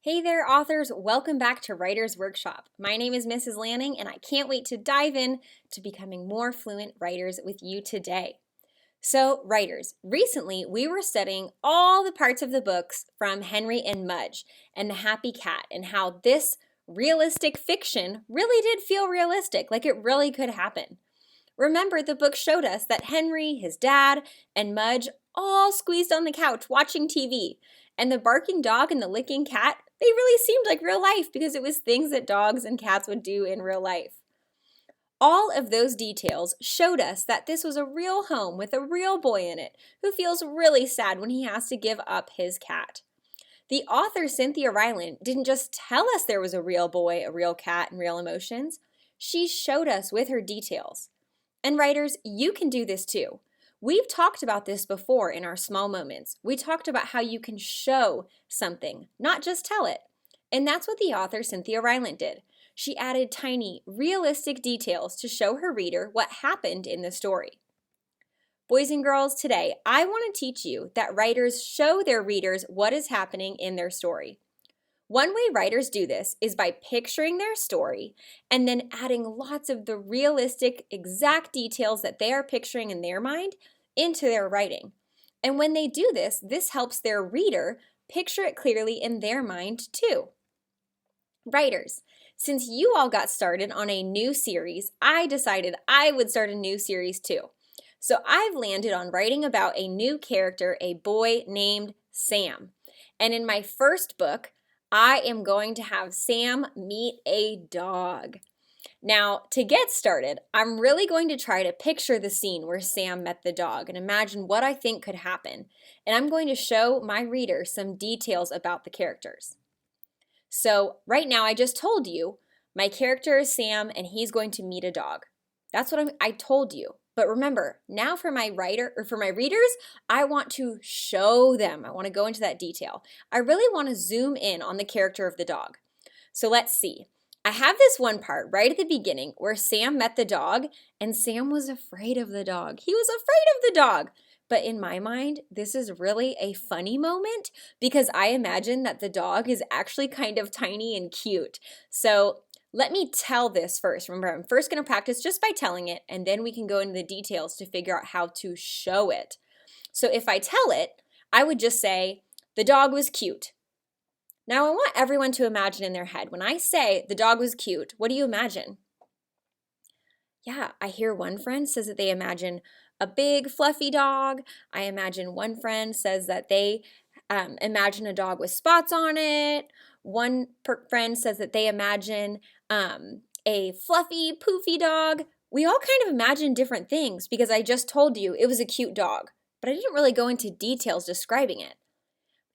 Hey there, authors. Welcome back to Writer's Workshop. My name is Mrs. Lanning, and I can't wait to dive in to becoming more fluent writers with you today. So, writers, recently we were studying all the parts of the books from Henry and Mudge and the Happy Cat and how this realistic fiction really did feel realistic, like it really could happen. Remember, the book showed us that Henry, his dad, and Mudge all squeezed on the couch watching TV. And the barking dog and the licking cat, they really seemed like real life because it was things that dogs and cats would do in real life. All of those details showed us that this was a real home with a real boy in it who feels really sad when he has to give up his cat. The author, Cynthia Ryland, didn't just tell us there was a real boy, a real cat, and real emotions. She showed us with her details. And writers, you can do this too. We've talked about this before in our small moments. We talked about how you can show something, not just tell it. And that's what the author Cynthia Ryland did. She added tiny, realistic details to show her reader what happened in the story. Boys and girls, today I want to teach you that writers show their readers what is happening in their story. One way writers do this is by picturing their story and then adding lots of the realistic, exact details that they are picturing in their mind into their writing. And when they do this, this helps their reader picture it clearly in their mind too. Writers, since you all got started on a new series, I decided I would start a new series too. So I've landed on writing about a new character, a boy named Sam. And in my first book, I am going to have Sam meet a dog. Now, to get started, I'm really going to try to picture the scene where Sam met the dog and imagine what I think could happen. And I'm going to show my reader some details about the characters. So right now, I just told you my character is Sam and he's going to meet a dog. That's what I told you. But remember, now for my readers, I want to show them. I want to go into that detail. I really want to zoom in on the character of the dog. So let's see. I have this one part right at the beginning where Sam met the dog and Sam was afraid of the dog. He was afraid of the dog. But in my mind, this is really a funny moment because I imagine that the dog is actually kind of tiny and cute. So let me tell this first. Remember, I'm first going to practice just by telling it, and then we can go into the details to figure out how to show it. So if I tell it, I would just say, the dog was cute. Now I want everyone to imagine in their head, when I say the dog was cute, what do you imagine? Yeah, I hear one friend says that they imagine a big fluffy dog. I imagine one friend says that they imagine a dog with spots on it. One friend says that they imagine a fluffy, poofy dog. We all kind of imagine different things because I just told you it was a cute dog, but I didn't really go into details describing it.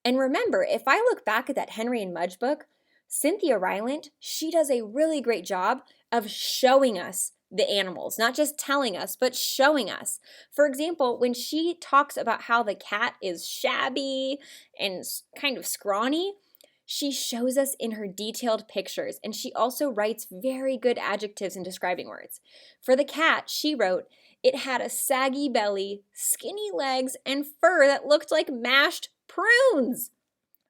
And remember, if I look back at that Henry and Mudge book, Cynthia Ryland, she does a really great job of showing us the animals, not just telling us, but showing us. For example, when she talks about how the cat is shabby and kind of scrawny, she shows us in her detailed pictures, and she also writes very good adjectives and describing words. For the cat, she wrote, it had a saggy belly, skinny legs, and fur that looked like mashed prunes.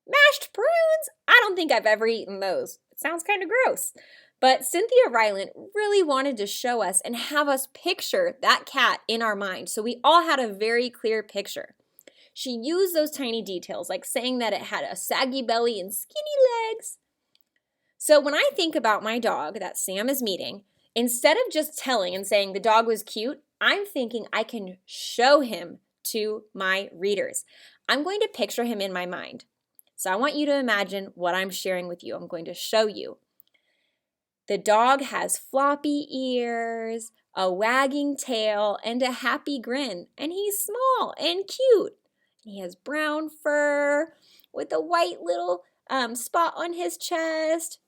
Mashed prunes? I don't think I've ever eaten those. It sounds kind of gross. But Cynthia Ryland really wanted to show us and have us picture that cat in our mind, so we all had a very clear picture. She used those tiny details, like saying that it had a saggy belly and skinny legs. So when I think about my dog that Sam is meeting, instead of just telling and saying the dog was cute, I'm thinking I can show him to my readers. I'm going to picture him in my mind. So I want you to imagine what I'm sharing with you. I'm going to show you. The dog has floppy ears, a wagging tail, and a happy grin, and he's small and cute. He has brown fur with a white little spot on his chest.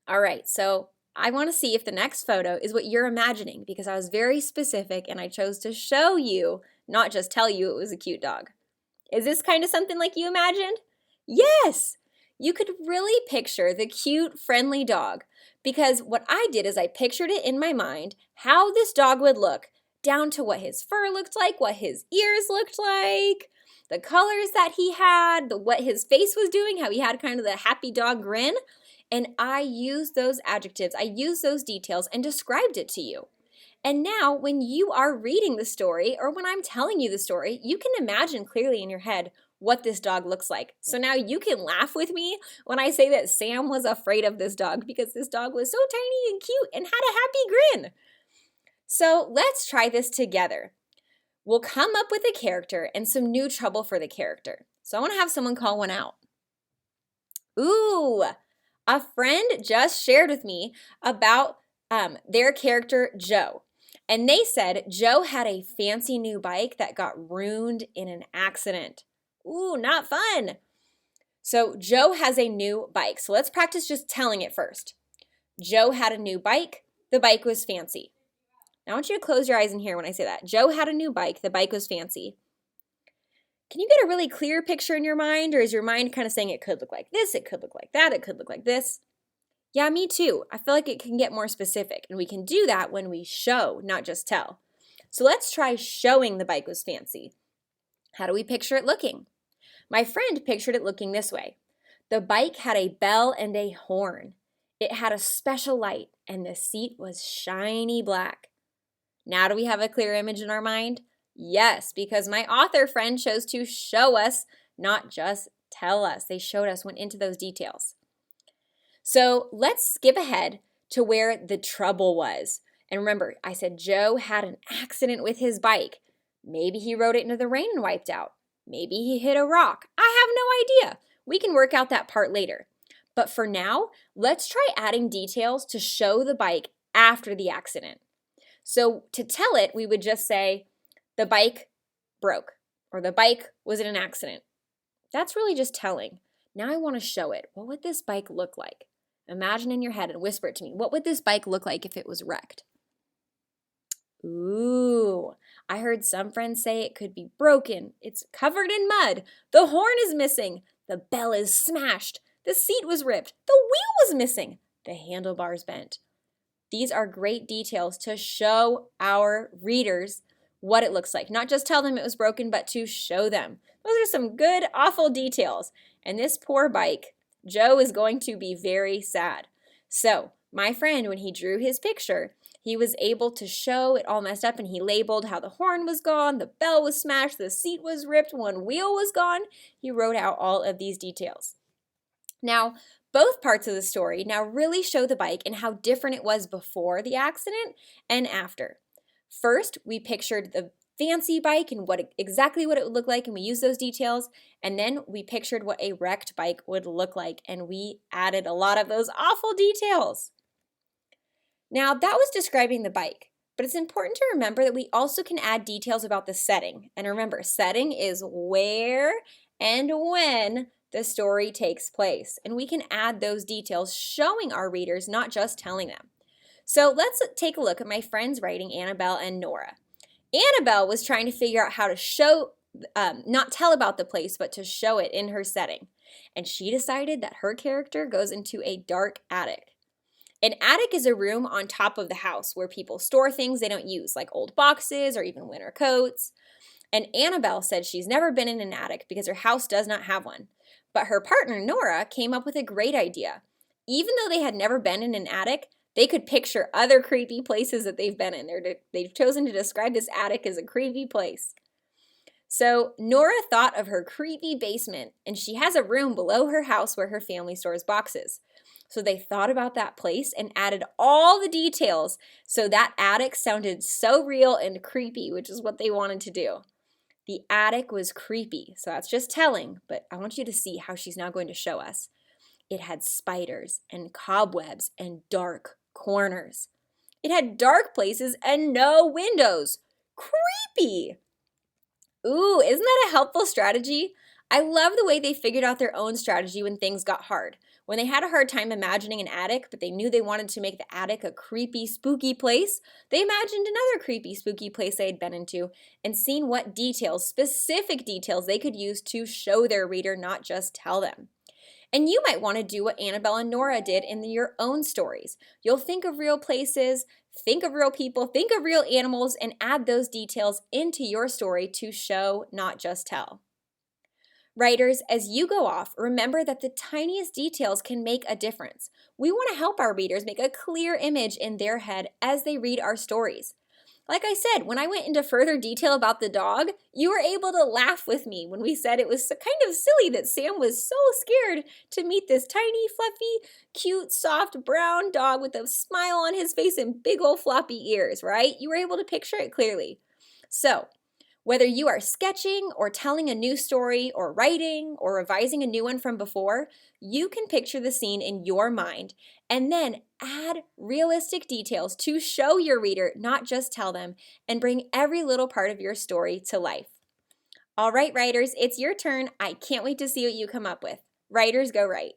All right, so I want to see if the next photo is what you're imagining because I was very specific and I chose to show you, not just tell you it was a cute dog. Is this kind of something like you imagined? Yes! You could really picture the cute, friendly dog because what I did is I pictured it in my mind how this dog would look, down to what his fur looked like, what his ears looked like. the colors that he had, what his face was doing, how he had kind of the happy dog grin. And I used those adjectives, I used those details and described it to you. And now when you are reading the story or when I'm telling you the story, you can imagine clearly in your head what this dog looks like. So now you can laugh with me when I say that Sam was afraid of this dog because this dog was so tiny and cute and had a happy grin. So let's try this together. We'll come up with a character and some new trouble for the character. So I want to have someone call one out. Ooh, a friend just shared with me about their character, Joe. And they said Joe had a fancy new bike that got ruined in an accident. Ooh, not fun. So Joe has a new bike. So let's practice just telling it first. Joe had a new bike. The bike was fancy. Now I want you to close your eyes and hear when I say that. Joe had a new bike. The bike was fancy. Can you get a really clear picture in your mind, or is your mind kind of saying it could look like this, it could look like that, it could look like this? Yeah, me too. I feel like it can get more specific, and we can do that when we show, not just tell. So let's try showing the bike was fancy. How do we picture it looking? My friend pictured it looking this way. The bike had a bell and a horn. It had a special light, and the seat was shiny black. Now do we have a clear image in our mind? Yes, because my author friend chose to show us, not just tell us. They showed us, went into those details. So let's skip ahead to where the trouble was. And remember, I said Joe had an accident with his bike. Maybe he rode it into the rain and wiped out. Maybe he hit a rock. I have no idea. We can work out that part later. But for now, let's try adding details to show the bike after the accident. So to tell it, we would just say the bike broke or the bike was in an accident. That's really just telling. Now I want to show it. What would this bike look like? Imagine in your head and whisper it to me. What would this bike look like if it was wrecked? Ooh, I heard some friends say it could be broken. It's covered in mud. The horn is missing. The bell is smashed. The seat was ripped. The wheel was missing. The handlebars bent. These are great details to show our readers what it looks like. Not just tell them it was broken, but to show them. Those are some good, awful details. And this poor bike, Joe is going to be very sad. So my friend, when he drew his picture, he was able to show it all messed up, and he labeled how the horn was gone, the bell was smashed, the seat was ripped, one wheel was gone. He wrote out all of these details. Now, both parts of the story now really show the bike and how different it was before the accident and after. First, we pictured the fancy bike and exactly what it would look like, and we used those details. And then we pictured what a wrecked bike would look like, and we added a lot of those awful details. Now, that was describing the bike, but it's important to remember that we also can add details about the setting. And remember, setting is where and when the story takes place. And we can add those details showing our readers, not just telling them. So let's take a look at my friends writing Annabelle and Nora. Annabelle was trying to figure out how to show, not tell about the place, but to show it in her setting. And she decided that her character goes into a dark attic. An attic is a room on top of the house where people store things they don't use, like old boxes or even winter coats. And Annabelle said she's never been in an attic because her house does not have one. But her partner, Nora, came up with a great idea. Even though they had never been in an attic, they could picture other creepy places that they've been in. They've chosen to describe this attic as a creepy place. So Nora thought of her creepy basement, and she has a room below her house where her family stores boxes. So they thought about that place and added all the details so that attic sounded so real and creepy, which is what they wanted to do. The attic was creepy, so that's just telling, but I want you to see how she's now going to show us. It had spiders and cobwebs and dark corners. It had dark places and no windows. Creepy! Ooh, isn't that a helpful strategy? I love the way they figured out their own strategy when things got hard. When they had a hard time imagining an attic, but they knew they wanted to make the attic a creepy, spooky place, they imagined another creepy, spooky place they had been into and seen what details, specific details, they could use to show their reader, not just tell them. And you might want to do what Annabelle and Nora did in your own stories. You'll think of real places, think of real people, think of real animals, and add those details into your story to show, not just tell. Writers, as you go off, remember that the tiniest details can make a difference. We want to help our readers make a clear image in their head as they read our stories. Like I said, when I went into further detail about the dog, you were able to laugh with me when we said it was kind of silly that Sam was so scared to meet this tiny, fluffy, cute, soft brown dog with a smile on his face and big old floppy ears, right? You were able to picture it clearly. So, whether you are sketching or telling a new story or writing or revising a new one from before, you can picture the scene in your mind and then add realistic details to show your reader, not just tell them, and bring every little part of your story to life. All right, writers, it's your turn. I can't wait to see what you come up with. Writers, go write.